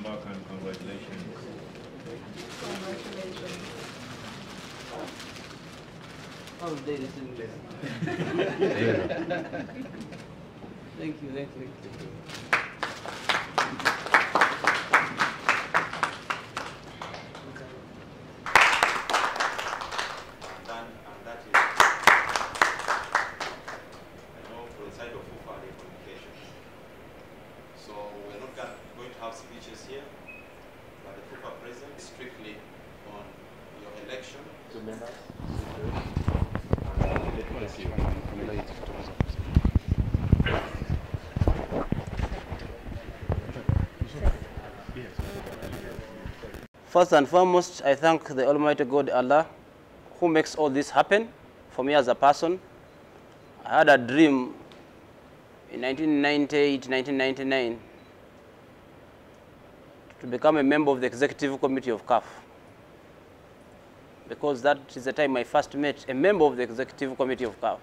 back and congratulations. Congratulations. Oh, there is English. Thank you, thank you. And that is, I know for the side of FUFA, the communications. So we're not going to have speeches here, but the FUFA president is strictly on your election. To members. First and foremost, I thank the Almighty God Allah who makes all this happen for me as a person. I had a dream in 1998, 1999 to become a member of the executive committee of CAF, because that is the time I first met a member of the executive committee of CAF.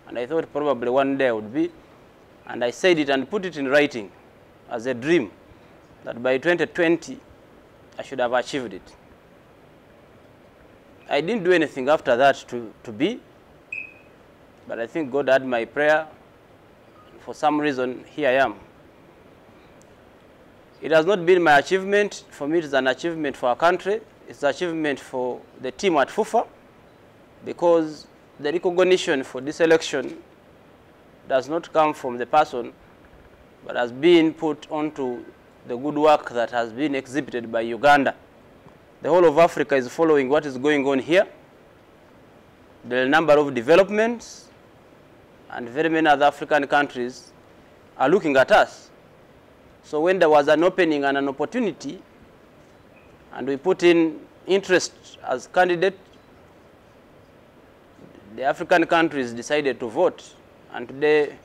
And I thought probably one day I would be, and I said it and put it in writing as a dream that by 2020 I should have achieved it. I didn't do anything after that to be, but I think God had my prayer. For some reason, here I am. It has not been my achievement. For me, it is an achievement for our country. It's an achievement for the team at FUFA, because the recognition for this election does not come from the person, but has been put onto the good work that has been exhibited by Uganda. The whole of Africa is following what is going on here. The number of developments, and very many other African countries are looking at us. So when there was an opening and an opportunity, and we put in interest as candidate, the African countries decided to vote. And today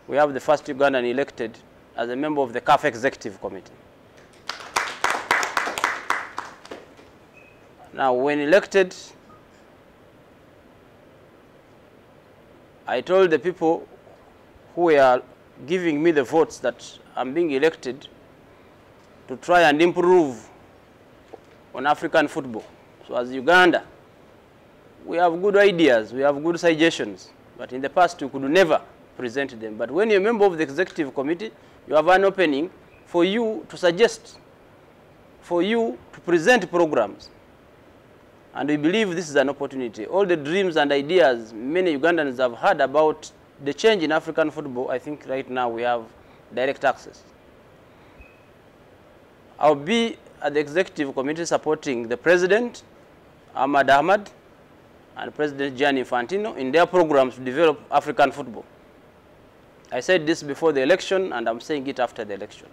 we have the first Ugandan elected as a member of the CAF Executive Committee. Now, when elected, I told the people who were giving me the votes that I'm being elected to try and improve on African football. So as Uganda, we have good ideas, we have good suggestions, but in the past we could never present them. But when you're a member of the executive committee, you have an opening for you to suggest, for you to present programs. And we believe this is an opportunity. All the dreams and ideas many Ugandans have had about the change in African football, I think right now we have direct access. I'll be at the executive committee supporting the president, Ahmad Ahmad, and President Gianni Infantino in their programs to develop African football. I said this before the election, and I'm saying it after the election.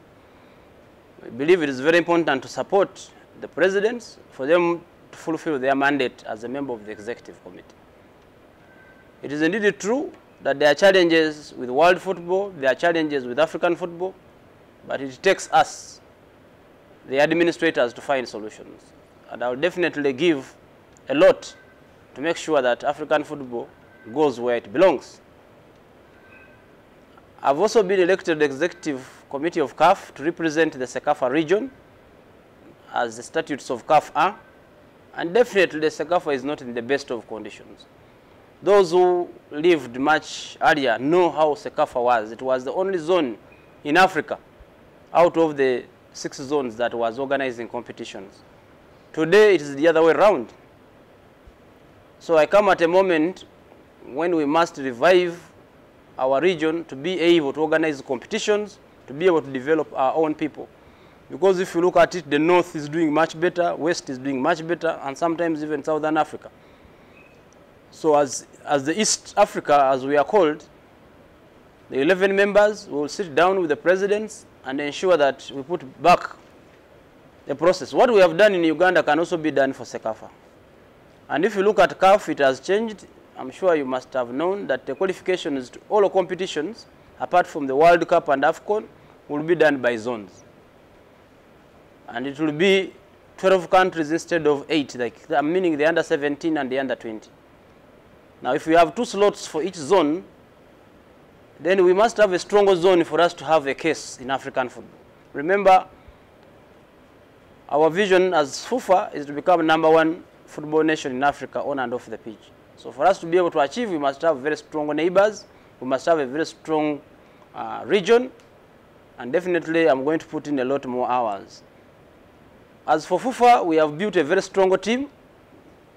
I believe it is very important to support the presidents for them to fulfill their mandate as a member of the executive committee. It is indeed true that there are challenges with world football, there are challenges with African football, but it takes us, the administrators, to find solutions. And I will definitely give a lot to make sure that African football goes where it belongs. I've also been elected to the executive committee of CAF to represent the Sekafa region, as the statutes of CAF are, and definitely the Sekafa is not in the best of conditions. Those who lived much earlier know how Sekafa was. It was the only zone in Africa out of the 6 zones that was organizing competitions. Today it is the other way around. So I come at a moment when we must revive our region to be able to organize competitions, to be able to develop our own people. Because if you look at it, the North is doing much better, West is doing much better, and sometimes even Southern Africa. So as the East Africa, as we are called, the 11 members will sit down with the presidents and ensure that we put back the process. What we have done in Uganda can also be done for Sekafa. And if you look at CAF, it has changed. I'm sure you must have known that the qualifications to all competitions, apart from the World Cup and AFCON, will be done by zones. And it will be 12 countries instead of 8, meaning the under 17 and the under 20. Now, if we have 2 slots for each zone, then we must have a stronger zone for us to have a case in African football. Remember, Our vision as FUFA is to become #1 football nation in Africa on and off the pitch. So for us to be able to achieve, we must have very strong neighbors, we must have a very strong region, and definitely I'm going to put in a lot more hours. As for FUFA, we have built a very strong team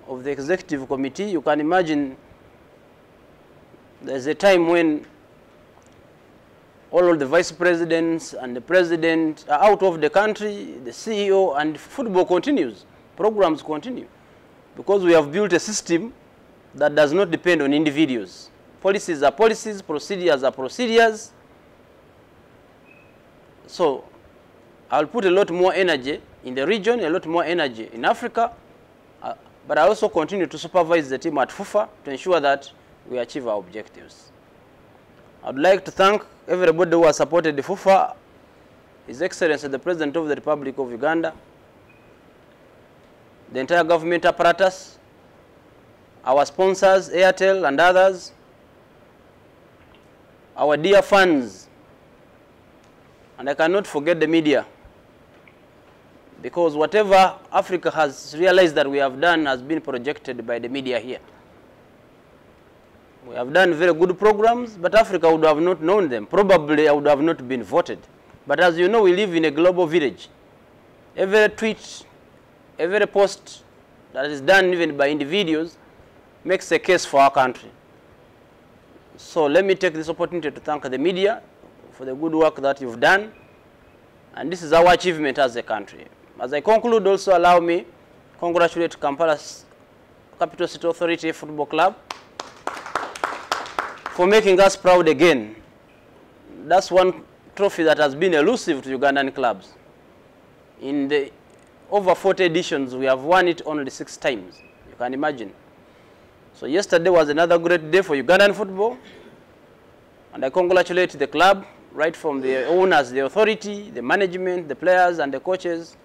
of the executive committee. You can imagine there's a time when all of the vice presidents and the president are out of the country, the CEO, and football continues, programs continue, because we have built a system that does not depend on individuals. Policies are policies, procedures are procedures. So I'll put a lot more energy in the region, a lot more energy in Africa, but I also continue to supervise the team at FUFA to ensure that we achieve our objectives. I'd like to thank everybody who has supported the FUFA, His Excellency the President of the Republic of Uganda, the entire government apparatus, our sponsors, Airtel and others, our dear fans, and I cannot forget the media, because whatever Africa has realized that we have done has been projected by the media here. We have done very good programs, but Africa would have not known them. Probably I would have not been voted. But as you know, we live in a global village. Every tweet, every post that is done even by individuals makes a case for our country. So let me take this opportunity to thank the media for the good work that you've done. And this is our achievement as a country. As I conclude, also allow me to congratulate Kampala's Capital City Authority Football Club for making us proud again. That's one trophy that has been elusive to Ugandan clubs. In the over 40 editions, we have won it only 6 times. You can imagine. So yesterday was another great day for Ugandan football. And I congratulate the club, right from the owners, the authority, the management, the players, and the coaches.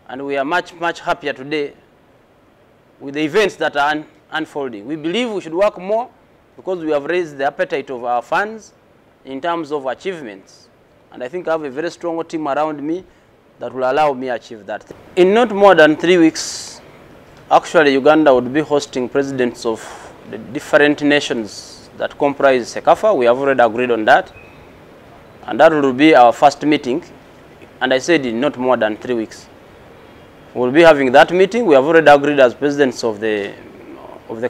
And we are much, much happier today with the events that are unfolding. We believe we should work more, because we have raised the appetite of our fans in terms of achievements. And I think I have a very strong team around me that will allow me to achieve that. In not more than 3 weeks, actually Uganda would be hosting presidents of the different nations that comprise CECAFA. We have already agreed on that. And that will be our first meeting. And I said in not more than 3 weeks. We'll be having that meeting. We have already agreed as presidents of the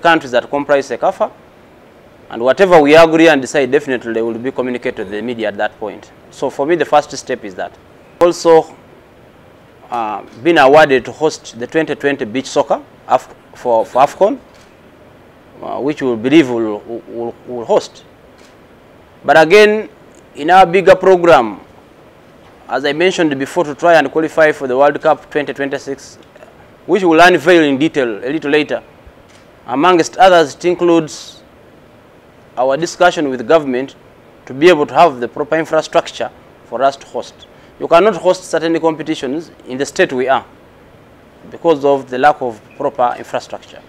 countries that comprise CECAFA. And whatever we agree and decide, definitely will be communicated to the media at that point. So for me, the first step is that. Also, been awarded to host the 2020 beach soccer for AFCON, which we believe will host. But again, in our bigger program, as I mentioned before, to try and qualify for the World Cup 2026, which we'll unveil in detail a little later. Amongst others, it includes our discussion with the government to be able to have the proper infrastructure for us to host. You cannot host certain competitions in the state we are because of the lack of proper infrastructure.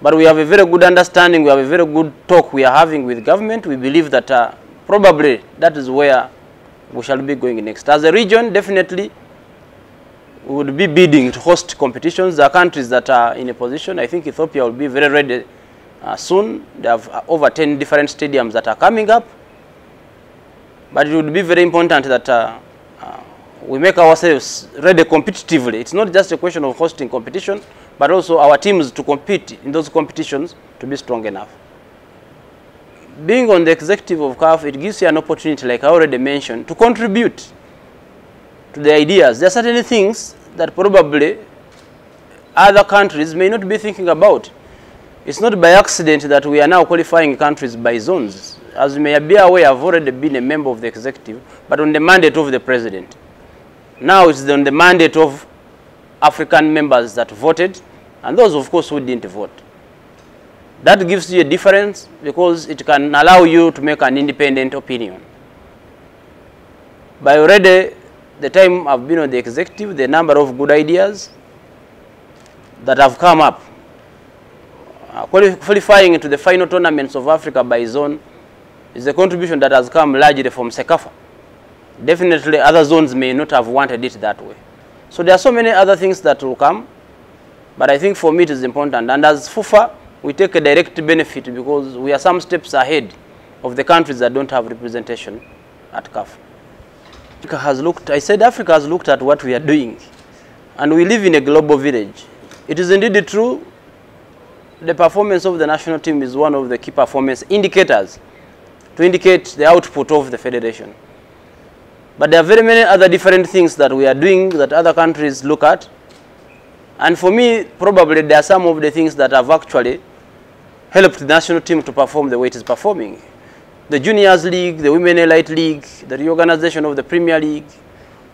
But we have a very good understanding, we have a very good talk we are having with government. We believe that probably that is where we shall be going next. As a region, definitely we would be bidding to host competitions. There are countries that are in a position. I think Ethiopia will be very ready soon. They have over 10 different stadiums that are coming up. But it would be very important that we make ourselves ready competitively. It's not just a question of hosting competition, but also our teams to compete in those competitions to be strong enough. Being on the executive of CAF, it gives you an opportunity, like I already mentioned, to contribute to the ideas. There are certain things that probably other countries may not be thinking about. It's not by accident that we are now qualifying countries by zones. As you may be aware, I've already been a member of the executive, but on the mandate of the president. Now it's on the mandate of African members that voted, and those, of course, who didn't vote. That gives you a difference because it can allow you to make an independent opinion. By already the time I've been on the executive, the number of good ideas that have come up, qualifying into the final tournaments of Africa by zone is a contribution that has come largely from CECAFA. Definitely other zones may not have wanted it that way. So there are so many other things that will come, but I think for me it is important. And as FUFA, we take a direct benefit because we are some steps ahead of the countries that don't have representation at CAF. Africa has looked at what we are doing, and we live in a global village. It is indeed true, the performance of the national team is one of the key performance indicators to indicate the output of the federation. But there are very many other different things that we are doing that other countries look at. And for me, probably there are some of the things that have actually helped the national team to perform the way it is performing. The Juniors League, the Women Elite League, the reorganization of the Premier League,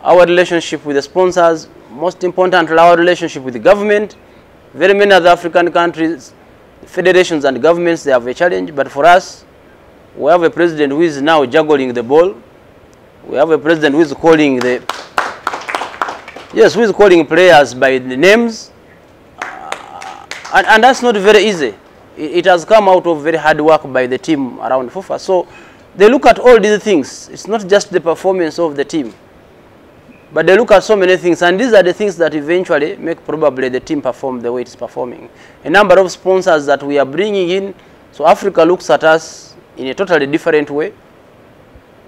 our relationship with the sponsors, most importantly, our relationship with the government. Very many other African countries, federations and governments, they have a challenge. But for us, we have a president who is now juggling the ball. We have a president who is calling who is calling players by the names. And that's not very easy. It has come out of very hard work by the team around FUFA. So they look at all these things. It's not just the performance of the team, but they look at so many things. And these are the things that eventually make probably the team perform the way it's performing. A number of sponsors that we are bringing in. So Africa looks at us in a totally different way.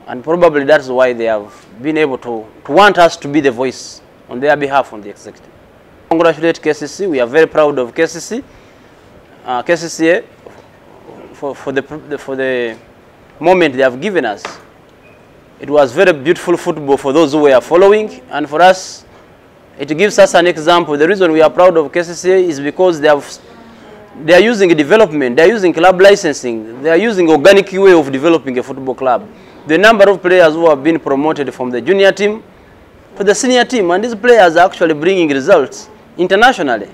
And probably that's why they have been able to want us to be the voice on their behalf on the executive. Congratulate KCC. We are very proud of KCC. KCCA for the moment they have given us. It was very beautiful football for those who were following, and for us, it gives us an example. The reason we are proud of KCCA is because they are using development, they are using club licensing, they are using organic way of developing a football club. The number of players who have been promoted from the junior team to the senior team, and these players are actually bringing results internationally.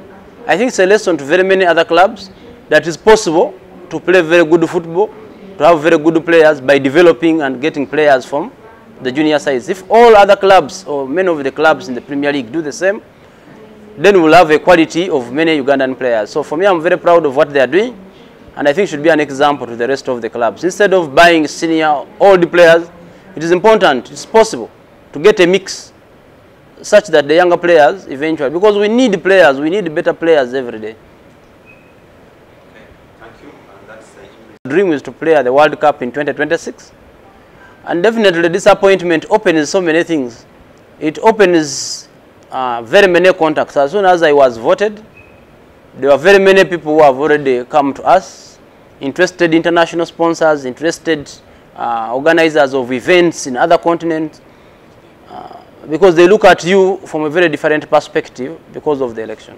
I think it's a lesson to very many other clubs that is possible to play very good football, to have very good players by developing and getting players from the junior sides. If all other clubs or many of the clubs in the Premier League do the same, then we'll have a quality of many Ugandan players. So for me, I'm very proud of what they are doing, and I think it should be an example to the rest of the clubs. Instead of buying senior, old players, it is important, it's possible to get a mix such that the younger players eventually, because we need players, we need better players every day. Okay, thank you. And that's the dream is to play at the World Cup in 2026. And definitely disappointment opens so many things. It opens very many contacts. As soon as I was voted, there were very many people who have already come to us, interested international sponsors, interested organizers of events in other continents, because they look at you from a very different perspective because of the election.